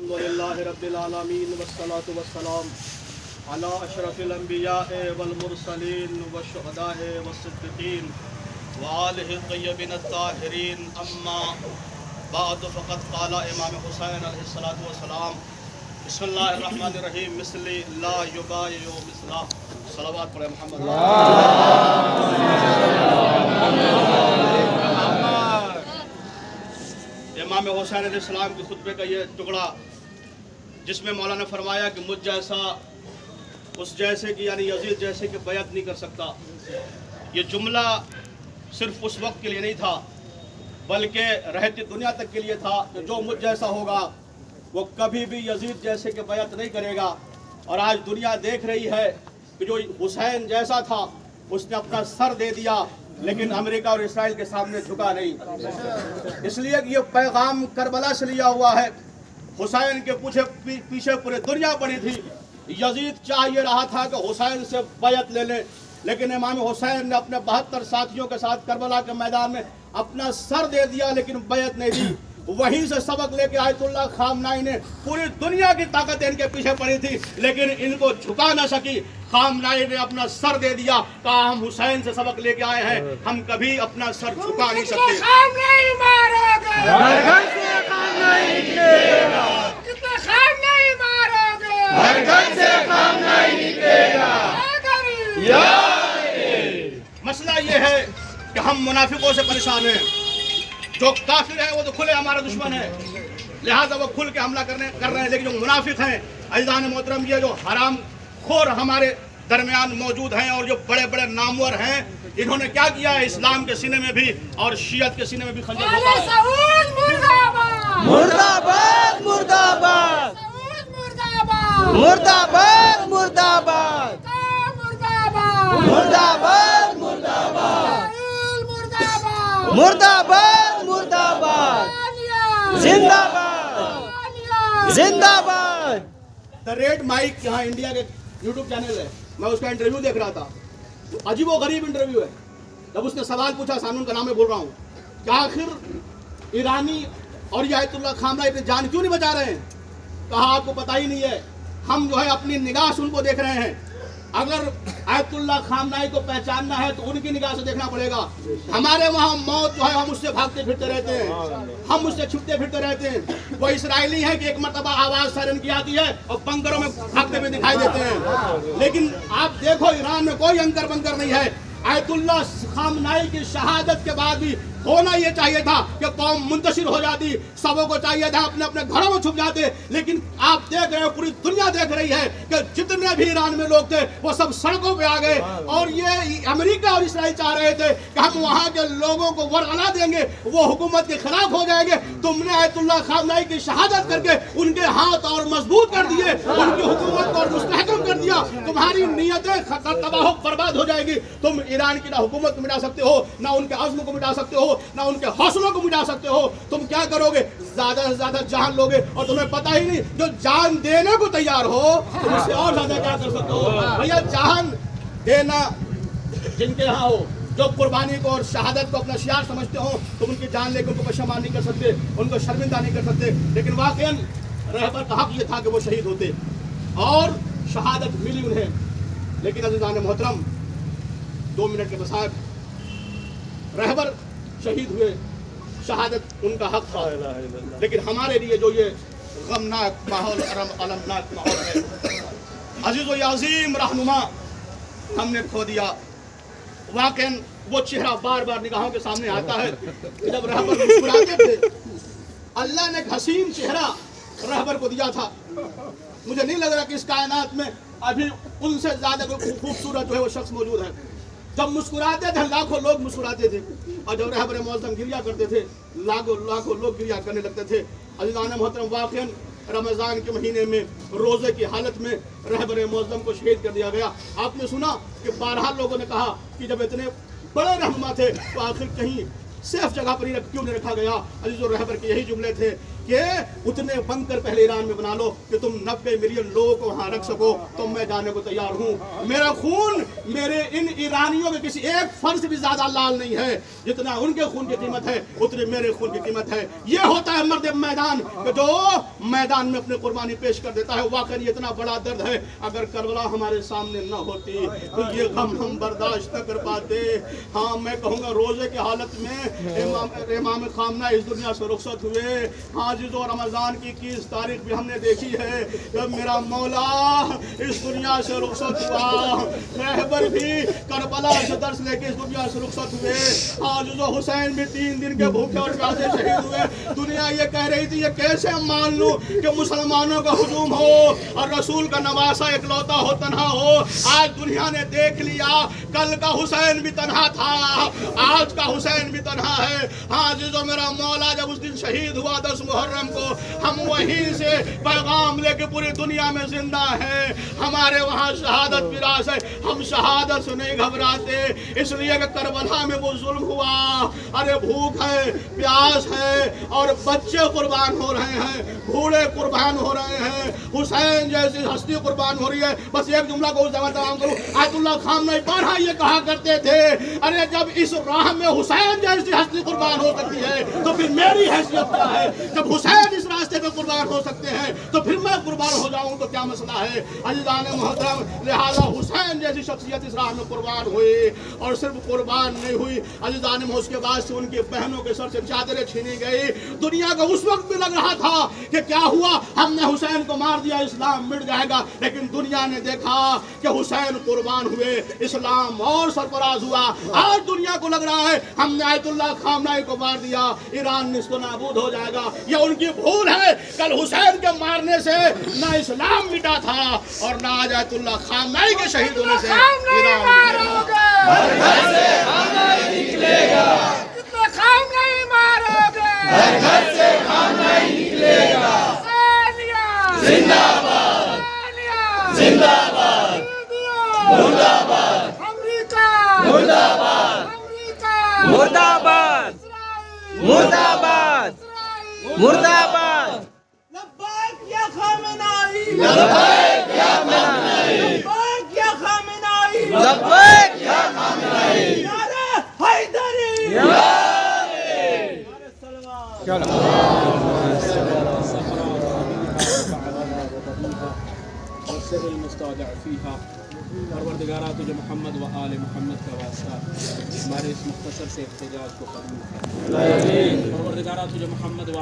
अल्हम्दुलिल्लाहि रब्बिल आलमीन वस्सलातु वस्सलाम अला अशरफिल अंबियाए वल मुरसलीन वशुहदाए वस्सिद्दीकीन व आलिहि तय्यबीन अत्ताहिरीन अम्मा बाद फ़क़द क़ाला इमाम हुसैन अलैहिस्सलातु वस्सलाम बिस्मिल्लाहिर रहमानिर रहीम मिस्ली ला युबायु मिस्ला सलावत पढ़े मोहम्मद। इमाम हुसैन अलैहिस्सलाम के खुतबे का ये टुकड़ा जिसमें मौलाना ने फरमाया कि मुझ जैसा उस जैसे कि यानी यजीद जैसे कि बैत नहीं कर सकता। ये जुमला सिर्फ उस वक्त के लिए नहीं था बल्कि रहती दुनिया तक के लिए था कि जो मुझ जैसा होगा वो कभी भी यजीद जैसे कि बैत नहीं करेगा। और आज दुनिया देख रही है कि जो हुसैन जैसा था उसने अपना सर दे दिया लेकिन अमेरिका और इसराइल के सामने झुका नहीं। इसलिए ये पैगाम करबला से लिया हुआ है। हुसैन के पीछे पूरी दुनिया पड़ी थी। यजीद चाहिए रहा था कि हुसैन से बैत ले ले, लेकिन इमाम हुसैन ने अपने 72 साथियों के साथ करबला के मैदान में अपना सर दे दिया लेकिन बैत नहीं दी। वहीं से सबक लेके आयतुल्लाह खामनाई ने पूरी दुनिया की ताकत इनके पीछे पड़ी थी लेकिन इनको झुका न सकी। खामनाई ने अपना सर दे दिया, कहा हम हुसैन से सबक लेके आए हैं, हम कभी अपना सर झुका नहीं सकते। मसला ये है कि हम मुनाफिकों से परेशान हैं। जो काफिर है वो तो खुले हमारा दुश्मन है, लिहाजा वो खुल के हमला कर रहे हैं। लेकिन जो मुनाफिक हैं अज़ीज़ान मोहतरम, ये जो हराम खोर हमारे दरमियान मौजूद हैं और जो बड़े बड़े नामवर हैं, इन्होंने क्या किया है, इस्लाम के सीने में भी और शियत के सीने में भी खंजर भोंका है। मुर्दाबाद मुर्दाबाद मुर्दाबाद मुर्दाबाद मुर्दाबाद मुर्दाबाद मुर्दाबाद जिंदाबाद जिंदाबाद। द रेड माइक यहाँ इंडिया के यूट्यूब चैनल है, मैं उसका इंटरव्यू देख रहा था। अजीब व गरीब इंटरव्यू है। जब उसने सवाल पूछा, सामने उनका नाम मैं बोल रहा हूँ, कि आखिर ईरानी और ये आयतुल्लाह खामनाई अपनी जान क्यों नहीं बचा रहे हैं। कहा आपको पता ही नहीं है, हम जो है अपनी निगाह से उनको देख रहे हैं। अगर आयतुल्लाह खामनाई को पहचानना है तो उनकी निगाह से देखना पड़ेगा। हमारे वहाँ मौत जो है हम उससे भागते फिरते रहते हैं, हम उससे छुपते फिरते रहते हैं। वो इसराइली है कि एक मरतबा आवाज सायरन की आती है और बंकरों में भागते हुए दिखाई देते हैं। लेकिन आप देखो ईरान में कोई अंकर बंकर नहीं है। आयतुल्लाह खामनाई की शहादत के बाद भी होना ये चाहिए था कि कौम मुंतशिर हो जाती, सबों को चाहिए था अपने अपने घरों में छुप जाते। लेकिन आप देख रहे हो, पूरी दुनिया देख रही है कि जितने भी ईरान में लोग थे वो सब सड़कों पे आ गए। और ये अमेरिका और इसराइल चाह रहे थे कि हम वहाँ के लोगों को वरगला देंगे, वो हुकूमत के खिलाफ हो जाएंगे। तुमने आयतुल्लाह खामनाई की शहादत करके उनके हाथ और मजबूत कर दिए, उनकी हुकूमत को और मुस्तहकम कर दिया। तुम्हारी नीयतें तबाह बर्बाद हो जाएगी। तुम ईरान की ना हुकूमत को मिटा सकते हो, ना उनके अज़्म को मिटा सकते हो, ना उनके हौसलों को मिटा सकते हो। तुम क्या करोगे, ज्यादा से ज्यादा जान लोगे। और तुम्हें पता ही नहीं, जो जान देने को तैयार हो तुम उससे और ज्यादा क्या कर सकते हो। भैया जान देना जिनके यहाँ हो, जो कुर्बानी को और शहादत को अपना शियार समझते हो, तुम उनकी जान लेकर उनको पशेमान नहीं कर सकते, उनको शर्मिंदा नहीं कर सकते। लेकिन वाकईन रहबर का हक ये था कि वो शहीद होते और शहादत मिली उन्हें। लेकिन अज़ीज़ान मोहतरम, 2 मिनट के बसात रहबर शहीद हुए, शहादत उनका हक था। लेकिन हमारे लिए जो ये गमनाक माहौल, अलमनाक माहौल है, अजीज व अजीम रहनुमा हमने खो दिया। वाकई वो चेहरा बार बार निगाहों के सामने आता है कि जब रहबर मुस्कुराते थे। अल्लाह ने एक हसीन चेहरा रहबर को दिया था। मुझे नहीं लग रहा कि इस कायनात में अभी उनसे ज्यादा खूबसूरत जो है वो शख्स मौजूद है। जब मुस्कुराते थे लाखों लोग मुस्कुराते थे, और जब रहबर मौसम गिरिया करते थे लाखों लोग गिरिया करने लगते थे। अज़ीज़ान मोहतरम, वाक़ईन रमज़ान के महीने में रोज़े की हालत में रहबर मौसम को शहीद कर दिया गया। आपने सुना कि 12 लोगों ने कहा कि जब इतने बड़े रहनुमा थे तो आखिर कहीं सेफ जगह पर ही क्यों नहीं रखा गया। अजीज़ और रहबर के यही जुमले थे کہ اتنے بنکر پہلے ایران میں بنا لو کہ تم 90 ملین لوگوں کو وہاں رکھ سکو، تو میں جانے کو تیار ہوں۔ میرا خون میرے ان ایرانیوں کے کسی ایک فرد سے بھی زیادہ لال نہیں ہے، جتنا ان کے خون کی قیمت ہے اتنی میرے خون کی قیمت ہے۔ یہ ہوتا ہے مرد میدان کہ جو میدان میں اپنی قربانی پیش کر دیتا ہے۔ واقعی یہ اتنا بڑا درد ہے، اگر کربلا ہمارے سامنے نہ ہوتی تو یہ غم ہم برداشت نہ کر پاتے۔ ہاں میں کہوں گا روزے کی حالت میں امام خامنہ اس دنیا سے رخصت ہوئے۔ ہاں جو رمضان کی 21 تاریخ بھی ہم نے دیکھی ہے جب میرا مولا اس دنیا سے رخصت ہوا۔ رہبر بھی کربلا سے درس لے کے اس دنیا سے رخصت ہوئے۔ ہاں جو حسین بھی 3 دن کے بھوکے اور پیاسے شہید ہوئے۔ دنیا یہ کہہ رہی تھی یہ کیسے ہم مان لوں کہ مسلمانوں کا ہجوم ہو اور رسول کا نواسا اکلوتا ہو، تنہا ہو۔ آج دنیا نے دیکھ لیا کل کا حسین بھی تنہا تھا، آج کا حسین بھی تنہا ہے۔ ہاں جو میرا مولا جب اس دن شہید ہوا 10 محرم کو، ہم وہیں سے پیغام لے کے پوری دنیا میں زندہ ہیں۔ ہمارے وہاں شہادت کی راز ہے، ہم شہادت سے نہیں گھبراتے، اس لیے کہ کربلا میں وہ ظلم ہوا۔ ارے بھوک ہے، پیاس ہے اور بچے قربان ہو رہے ہیں، بوڑھے قربان ہو رہے ہیں، حسین جیسی ہستی قربان ہو رہی ہے۔ بس ایک جملہ کو تمام کروں، آیت اللہ خامنہ بارہا یہ کہا کرتے تھے ارے جب اس راہ میں حسین جیسی ہستی قربان ہو سکتی ہے تو پھر میری حیثیت کیا ہے؟ جب حسین اس راستے پہ قربان ہو سکتے ہیں تو پھر میں قربان ہو جاؤں تو کیا مسئلہ ہے؟ عزیزان محترم، لہذا حسین جیسی شخصیت اس راہ میں قربان ہوئی، اور صرف قربان نہیں ہوئی عزیزان، اس کے بعد سے ان کی بہنوں کے سر سے چادریں چھینی گئی۔ دنیا کو اس وقت بھی لگ رہا تھا کہ کیا ہوا، ہم نے حسین کو مار دیا، اسلام مٹ جائے گا، لیکن دنیا نے دیکھا کہ حسین قربان ہوئے، اسلام اور سرفراز ہوا۔ آج دنیا کو لگ رہا ہے ہم نے آیت اللہ خامنہ کو مار دیا، ایران نصف و نابود ہو جائے گا۔ یہ ان کی بھول ہے، کل حسین کے مارنے سے نہ اسلام مٹا تھا اور نہ آج آیت اللہ خامنہ کے شہید ہونے سے ایران نکلے گا۔ زندہ باد، زندہ باد، مردہ باد، مردہ باد، مردہ باد، مردہ باد، مردہ باد۔ لبیک یا خامنائی، لبیک یا خامنائی، لبیک یا خامنائی، لبیک یا خامنائی، نعرہ حیدری، والسر المستودع فيها۔ پروردگارہ تجھے محمد و آل محمد کا واسطہ ہمارے اس مختصر سے احتجاج کو قبول کر۔ پروردگارہ تجھے محمد و